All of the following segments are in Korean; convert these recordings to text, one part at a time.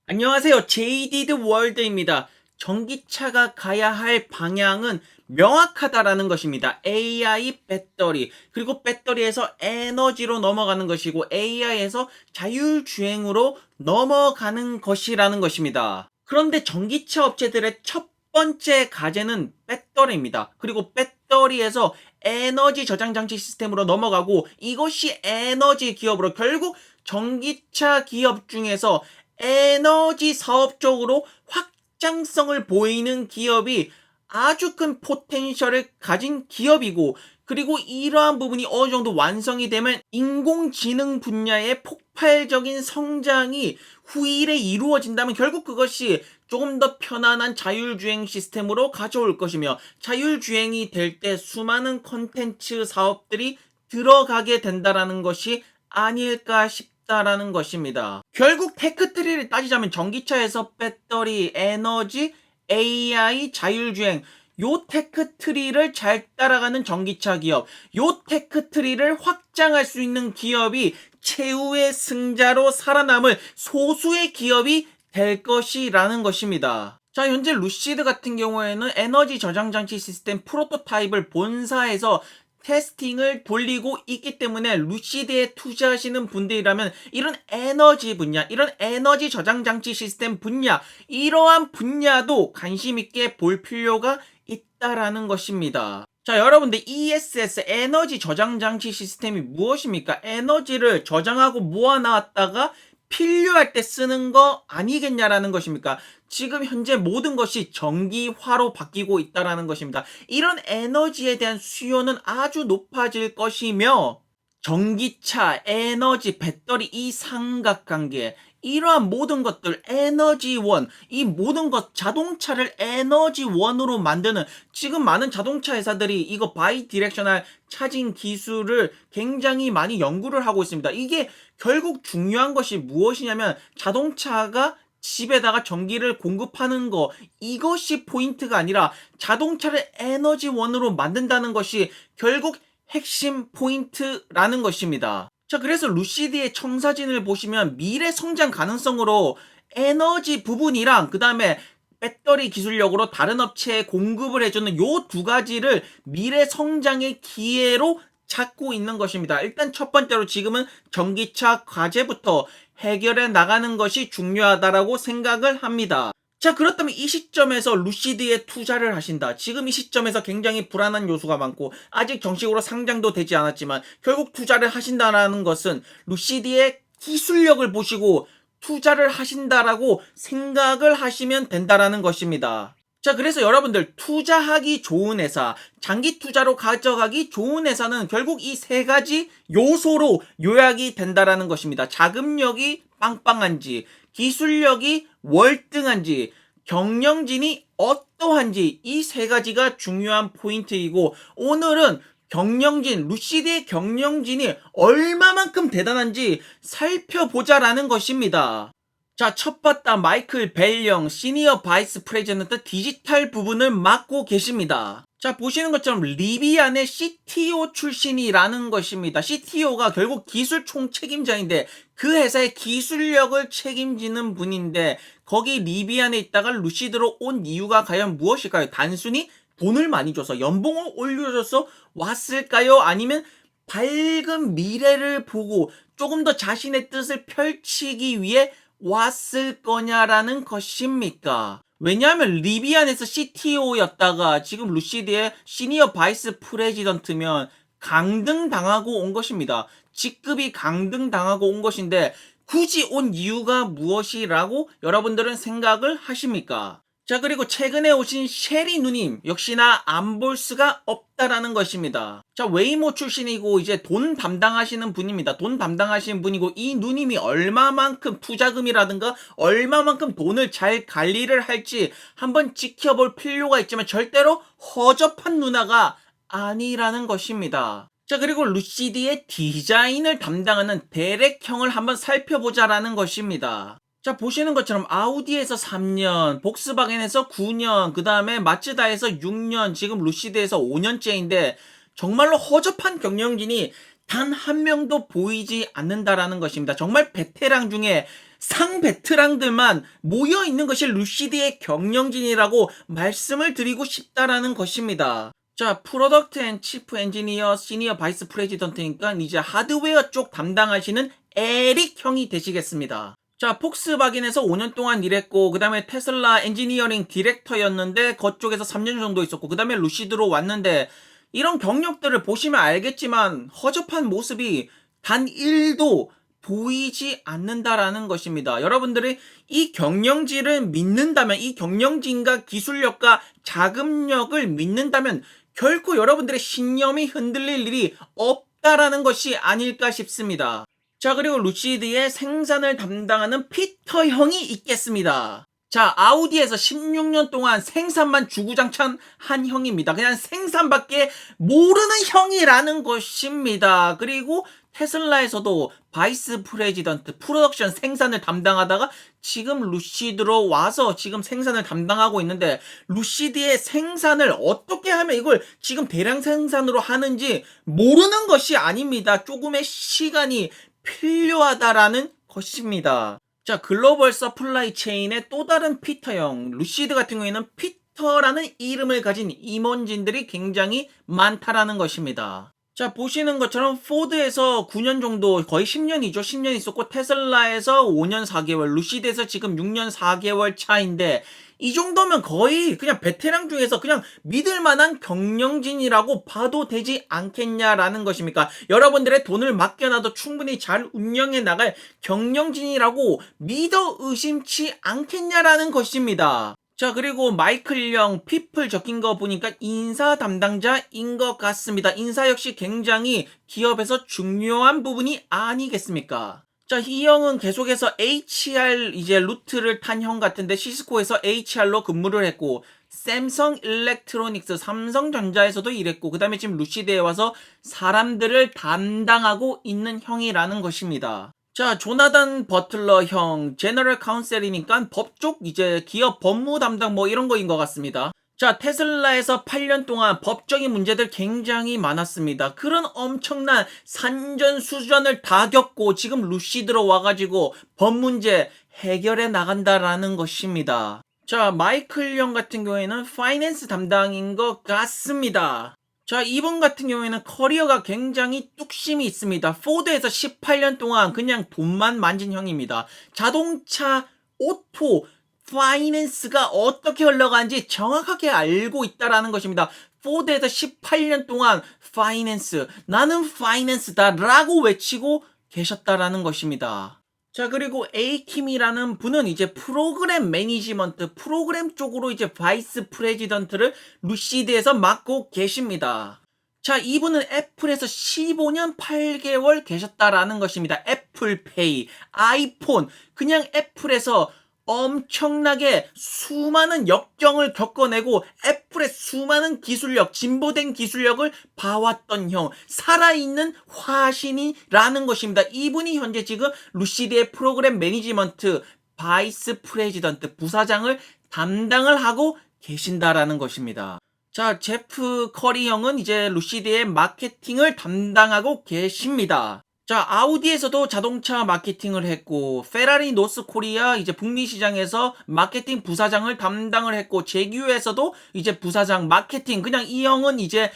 안녕하세요. 제이디드 월드입니다. 전기차가 가야 할 방향은 명확하다라는 것입니다. AI 배터리, 그리고 배터리에서 에너지로 넘어가는 것이고 AI에서 자율주행으로 넘어가는 것이라는 것입니다. 그런데 전기차 업체들의 첫 번째 과제는 배터리입니다. 그리고 배터리에서 에너지 저장 장치 시스템으로 넘어가고 이것이 에너지 기업으로 결국 전기차 기업 중에서 에너지 사업 적으로 확장성을 보이는 기업이 아주 큰 포텐셜을 가진 기업이고, 그리고 이러한 부분이 어느 정도 완성이 되면 인공지능 분야의 폭발적인 성장이 후일에 이루어진다면 결국 그것이 조금 더 편안한 자율주행 시스템으로 가져올 것이며, 자율주행이 될 때 수많은 콘텐츠 사업들이 들어가게 된다라는 것이 아닐까 싶다라는 것입니다. 결국 테크트리를 따지자면 전기차에서 배터리, 에너지, AI, 자율주행, 요 테크트리를 잘 따라가는 전기차 기업, 요 테크트리를 확장할 수 있는 기업이 최후의 승자로 살아남을 소수의 기업이 될 것이라는 것입니다. 자, 현재 루시드 같은 경우에는 에너지 저장 장치 시스템 프로토타입을 본사에서 테스팅을 돌리고 있기 때문에 루시드에 투자하시는 분들이라면 이런 에너지 분야, 이런 에너지 저장 장치 시스템 분야, 이러한 분야도 관심 있게 볼 필요가 있다라는 것입니다. 자, 여러분들 ESS 에너지 저장 장치 시스템이 무엇입니까? 에너지를 저장하고 모아놨다가 필요할 때 쓰는 거 아니겠냐라는 것입니까? 지금 현재 모든 것이 전기화로 바뀌고 있다라는 것입니다. 이런 에너지에 대한 수요는 아주 높아질 것이며, 전기차, 에너지, 배터리 이 삼각관계, 이러한 모든 것들 에너지원, 이 모든 것 자동차를 에너지원으로 만드는, 지금 많은 자동차 회사들이 이거 바이 디렉셔널 차징 기술을 굉장히 많이 연구를 하고 있습니다. 이게 결국 중요한 것이 무엇이냐면 자동차가 집에다가 전기를 공급하는 거, 이것이 포인트가 아니라 자동차를 에너지원으로 만든다는 것이 결국 핵심 포인트라는 것입니다. 자, 그래서 루시드의 청사진을 보시면 미래 성장 가능성으로 에너지 부분이랑 그 다음에 배터리 기술력으로 다른 업체에 공급을 해주는 요 두 가지를 미래 성장의 기회로 찾고 있는 것입니다. 일단 첫 번째로 지금은 전기차 과제부터 해결해 나가는 것이 중요하다라고 생각을 합니다. 자, 그렇다면 이 시점에서 루시드에 투자를 하신다. 지금 이 시점에서 굉장히 불안한 요소가 많고 아직 정식으로 상장도 되지 않았지만 결국 투자를 하신다라는 것은 루시드의 기술력을 보시고 투자를 하신다라고 생각을 하시면 된다라는 것입니다. 자, 그래서 여러분들 투자하기 좋은 회사, 장기 투자로 가져가기 좋은 회사는 결국 이 세 가지 요소로 요약이 된다라는 것입니다. 자금력이 빵빵한지, 기술력이 월등한지, 경영진이 어떠한지, 이 세 가지가 중요한 포인트이고, 오늘은 경영진, 루시드의 경영진이 얼마만큼 대단한지 살펴보자라는 것입니다. 자, 첫 봤다 마이클 벨령 시니어 바이스 프레지던트 디지털 부분을 맡고 계십니다. 자, 보시는 것처럼 리비안의 CTO 출신이라는 것입니다. CTO가 결국 기술 총책임자인데 그 회사의 기술력을 책임지는 분인데, 거기 리비안에 있다가 루시드로 온 이유가 과연 무엇일까요? 단순히 돈을 많이 줘서, 연봉을 올려줘서 왔을까요? 아니면 밝은 미래를 보고 조금 더 자신의 뜻을 펼치기 위해 왔을 거냐라는 것입니까? 왜냐하면 리비안에서 CTO였다가 지금 루시드의 시니어 바이스 프레지던트면 강등당하고 온 것입니다. 직급이 강등당하고 온 것인데 굳이 온 이유가 무엇이라고 여러분들은 생각을 하십니까? 자, 그리고 최근에 오신 셰리 누님 역시나 안 볼 수가 없다라는 것입니다. 자, 웨이모 출신이고 이제 돈 담당하시는 분입니다. 돈 담당하시는 분이고, 이 누님이 얼마만큼 투자금이라든가 얼마만큼 돈을 잘 관리를 할지 한번 지켜볼 필요가 있지만 절대로 허접한 누나가 아니라는 것입니다. 자, 그리고 루시드의 디자인을 담당하는 데렉형을 한번 살펴보자라는 것입니다. 자, 보시는 것처럼 아우디에서 3년, 복스바겐에서 9년, 그 다음에 마츠다에서 6년, 지금 루시드에서 5년째인데 정말로 허접한 경영진이 단 한 명도 보이지 않는다라는 것입니다. 정말 베테랑 중에 상베테랑들만 모여 있는 것이 루시드의 경영진이라고 말씀을 드리고 싶다라는 것입니다. 자, 프로덕트 앤 치프 엔지니어 시니어 바이스 프레지던트니까 이제 하드웨어 쪽 담당하시는 에릭 형이 되시겠습니다. 자, 폭스바겐에서 5년 동안 일했고, 그 다음에 테슬라 엔지니어링 디렉터였는데, 그쪽에서 3년 정도 있었고, 그 다음에 루시드로 왔는데, 이런 경력들을 보시면 알겠지만, 허접한 모습이 단 1도 보이지 않는다라는 것입니다. 여러분들이 이 경영진을 믿는다면, 이 경영진과 기술력과 자금력을 믿는다면, 결코 여러분들의 신념이 흔들릴 일이 없다라는 것이 아닐까 싶습니다. 자, 그리고 루시드의 생산을 담당하는 피터 형이 있겠습니다. 자, 아우디에서 16년 동안 생산만 주구장창 한 형입니다. 그냥 생산밖에 모르는 형이라는 것입니다. 그리고 테슬라에서도 바이스 프레지던트, 프로덕션 생산을 담당하다가 지금 루시드로 와서 지금 생산을 담당하고 있는데, 루시드의 생산을 어떻게 하면 이걸 지금 대량 생산으로 하는지 모르는 것이 아닙니다. 조금의 시간이 필요하다라는 것입니다. 자, 글로벌 서플라이 체인의 또 다른 피터 형, 루시드 같은 경우에는 피터라는 이름을 가진 임원진들이 굉장히 많다라는 것입니다. 자, 보시는 것처럼 포드에서 9년 정도, 거의 10년이죠. 10년 있었고, 테슬라에서 5년 4개월, 루시드에서 지금 6년 4개월 차인데, 이 정도면 거의 그냥 베테랑 중에서 그냥 믿을 만한 경영진이라고 봐도 되지 않겠냐라는 것입니까? 여러분들의 돈을 맡겨놔도 충분히 잘 운영해 나갈 경영진이라고 믿어 의심치 않겠냐라는 것입니다. 자, 그리고 마이클 영, 피플 적힌 거 보니까 인사 담당자인 것 같습니다. 인사 역시 굉장히 기업에서 중요한 부분이 아니겠습니까? 자, 이 형은 계속해서 HR 이제 루트를 탄 형 같은데, 시스코에서 HR로 근무를 했고, 샘성 일렉트로닉스, 삼성전자에서도 일했고, 그 다음에 지금 루시드에 와서 사람들을 담당하고 있는 형이라는 것입니다. 자, 조나단 버틀러 형, 제너럴 카운셀이니까 법쪽 이제 기업 법무 담당 뭐 이런 거인 것 같습니다. 자, 테슬라에서 8년 동안 법적인 문제들 굉장히 많았습니다. 그런 엄청난 산전수전을 다 겪고 지금 루시드로 와가지고 법 문제 해결해 나간다라는 것입니다. 자, 마이클 형 같은 경우에는 파이낸스 담당인 것 같습니다. 자, 이분 같은 경우에는 커리어가 굉장히 뚝심이 있습니다. 포드에서 18년 동안 그냥 돈만 만진 형입니다. 자동차, 오토, 파이낸스가 어떻게 흘러가는지 정확하게 알고 있다라는 것입니다. 포드에서 18년 동안 파이낸스, 나는 파이낸스다 라고 외치고 계셨다라는 것입니다. 자, 그리고 에이킴이라는 분은 이제 프로그램 매니지먼트, 프로그램 쪽으로 이제 바이스 프레지던트를 루시드에서 맡고 계십니다. 자, 이분은 애플에서 15년 8개월 계셨다라는 것입니다. 애플페이, 아이폰, 그냥 애플에서 엄청나게 수많은 역경을 겪어내고 애플의 수많은 기술력, 진보된 기술력을 봐왔던 형, 살아있는 화신이라는 것입니다. 이분이 현재 지금 루시드의 프로그램 매니지먼트 바이스 프레지던트 부사장을 담당을 하고 계신다라는 것입니다. 자, 제프 커리 형은 이제 루시드의 마케팅을 담당하고 계십니다. 자, 아우디에서도 자동차 마케팅을 했고, 페라리 노스 코리아 이제 북미 시장에서 마케팅 부사장을 담당을 했고, 제규에서도 이제 부사장 마케팅, 그냥 이 형은 이제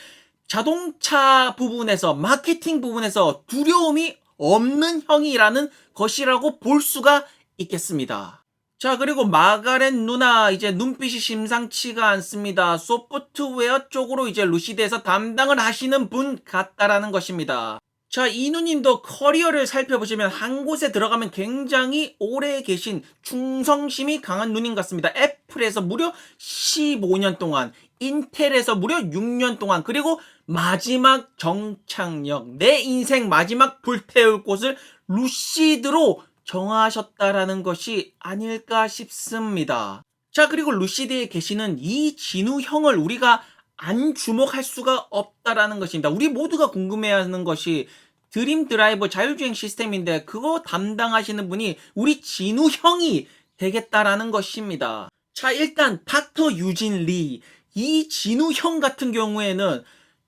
자동차 부분에서, 마케팅 부분에서 두려움이 없는 형이라는 것이라고 볼 수가 있겠습니다. 자, 그리고 마가렛 누나 이제 눈빛이 심상치가 않습니다. 소프트웨어 쪽으로 이제 루시드에서 담당을 하시는 분 같다라는 것입니다. 자, 이 누님도 커리어를 살펴보시면 한 곳에 들어가면 굉장히 오래 계신 충성심이 강한 누님 같습니다. 애플에서 무려 15년 동안, 인텔에서 무려 6년 동안, 그리고 마지막 정착역, 내 인생 마지막 불태울 곳을 루시드로 정하셨다라는 것이 아닐까 싶습니다. 자, 그리고 루시드에 계시는 이 진우 형을 우리가 안 주목할 수가 없다라는 것입니다. 우리 모두가 궁금해하는 것이 드림 드라이버 자율주행 시스템인데 그거 담당하시는 분이 우리 진우 형이 되겠다라는 것입니다. 자, 일단 닥터 유진 리, 이 진우 형 같은 경우에는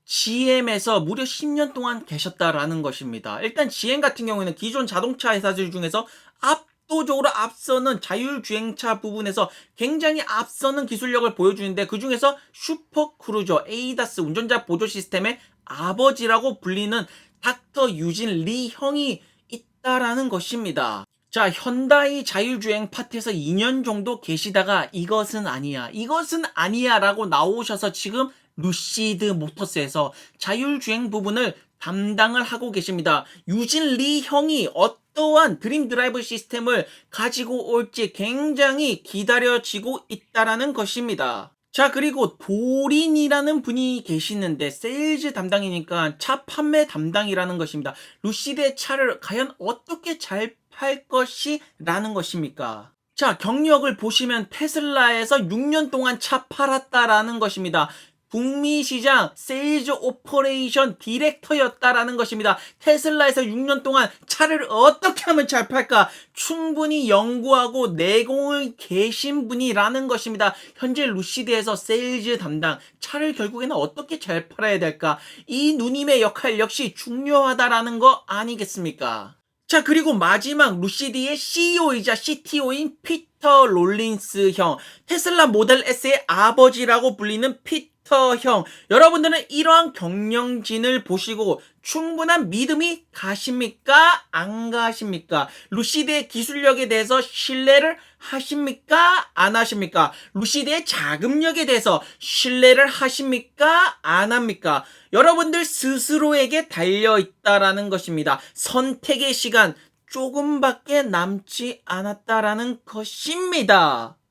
GM에서 무려 10년 동안 계셨다라는 것입니다. 일단 GM 같은 경우에는 기존 자동차 회사들 중에서 압도적으로 앞서는 자율주행차 부분에서 굉장히 앞서는 기술력을 보여주는데, 그 중에서 슈퍼크루저 에이다스 운전자 보조 시스템의 아버지라고 불리는 닥터 유진 리 형이 있다라는 것입니다. 자, 현다이 자율주행 파트에서 2년 정도 계시다가 이것은 아니야, 이것은 아니야 라고 나오셔서 지금 루시드 모터스에서 자율주행 부분을 담당을 하고 계십니다. 유진 리 형이 어떠한 드림 드라이브 시스템을 가지고 올지 굉장히 기다려지고 있다라는 것입니다. 자, 그리고 도린이라는 분이 계시는데 세일즈 담당이니까 차 판매 담당이라는 것입니다. 루시드의 차를 과연 어떻게 잘 팔 것이라는 것입니까? 자, 경력을 보시면 테슬라에서 6년 동안 차 팔았다라는 것입니다. 북미 시장 세일즈 오퍼레이션 디렉터였다라는 것입니다. 테슬라에서 6년 동안 차를 어떻게 하면 잘 팔까 충분히 연구하고 내공을 계신 분이라는 것입니다. 현재 루시드에서 세일즈 담당, 차를 결국에는 어떻게 잘 팔아야 될까, 이 누님의 역할 역시 중요하다라는 거 아니겠습니까? 자, 그리고 마지막 루시드의 CEO이자 CTO인 피터 롤린스 형, 테슬라 모델 S의 아버지라고 불리는 피터 형, 여러분들은 이러한 경영진을 보시고 충분한 믿음이 가십니까? 안 가십니까? 루시드의 기술력에 대해서 신뢰를 하십니까? 안 하십니까? 루시드의 자금력에 대해서 신뢰를 하십니까? 안 합니까? 여러분들 스스로에게 달려있다라는 것입니다. 선택의 시간 조금밖에 남지 않았다라는 것입니다.